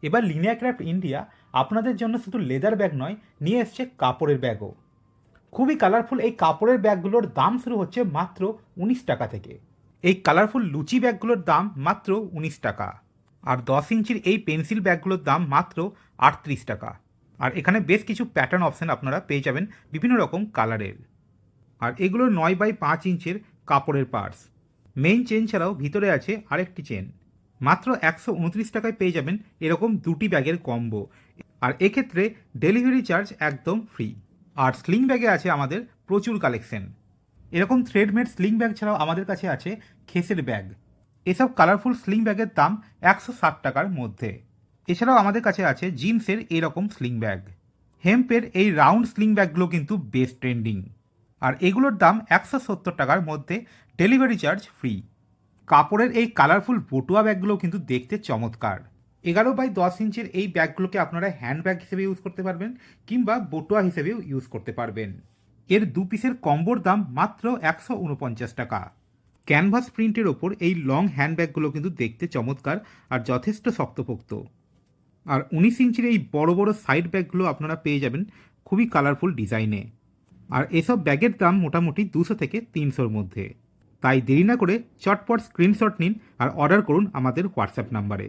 এবার linear craft India আপনাদের জন্য শুধু লেদার ব্যাগ নয়, নিয়ে এসছে কাপড়ের ব্যাগও। খুবই কালারফুল এই কাপড়ের ব্যাগগুলোর দাম শুরু হচ্ছে মাত্র 19 টাকা থেকে। এই কালারফুল লুচি ব্যাগগুলোর দাম মাত্র 19 টাকা। আর 10 ইঞ্চির এই পেন্সিল ব্যাগগুলোর দাম মাত্র 38 টাকা। আর এখানে বেশ কিছু প্যাটার্ন অপশান আপনারা পেয়ে যাবেন বিভিন্ন রকম কালারের। আর এগুলো 9x5 ইঞ্চের কাপড়ের পার্স। মেইন চেন ছাড়াও ভিতরে আছে আরেকটি চেন। মাত্র 129 টাকায় পেয়ে যাবেন এরকম দুটি ব্যাগের কম্বো। আর এক্ষেত্রে ডেলিভারি চার্জ একদম ফ্রি। আর স্লিং ব্যাগে আছে আমাদের প্রচুর কালেকশন। এরকম থ্রেডমেড স্লিং ব্যাগ ছাড়াও আমাদের কাছে আছে খেসের ব্যাগ। এসব কালারফুল স্লিং ব্যাগের দাম 160 টাকার মধ্যে। এছাড়াও আমাদের কাছে আছে জিন্সের এরকম স্লিং ব্যাগ। হেম্পের এই রাউন্ড স্লিং ব্যাগগুলো কিন্তু বেশ ট্রেন্ডিং। আর এগুলোর দাম 170 টাকার মধ্যে, ডেলিভারি চার্জ ফ্রি। কাপড়ের এই কালারফুল বটুয়া ব্যাগগুলো কিন্তু দেখতে চমৎকার। 11x10 ইঞ্চের এই ব্যাগগুলোকে আপনারা হ্যান্ড ব্যাগ হিসেবে ইউজ করতে পারবেন, কিংবা বটুয়া হিসেবেও ইউজ করতে পারবেন। এর 2 পিসের কম্বোর দাম মাত্র 149 টাকা। ক্যানভাস প্রিন্টের ওপর এই লং হ্যান্ড ব্যাগগুলো কিন্তু দেখতে চমৎকার আর যথেষ্ট শক্তপোক্ত। আর 19 ইঞ্চির এই বড় বড় সাইড ব্যাগগুলো আপনারা পেয়ে যাবেন খুবই কালারফুল ডিজাইনে। আর এসব ব্যাগের দাম মোটামুটি 200 থেকে 300-র মধ্যে। তাই দেরি না করে চটপট স্ক্রিনশট নিন আর অর্ডার করুন আমাদের হোয়াটসঅ্যাপ নাম্বারে।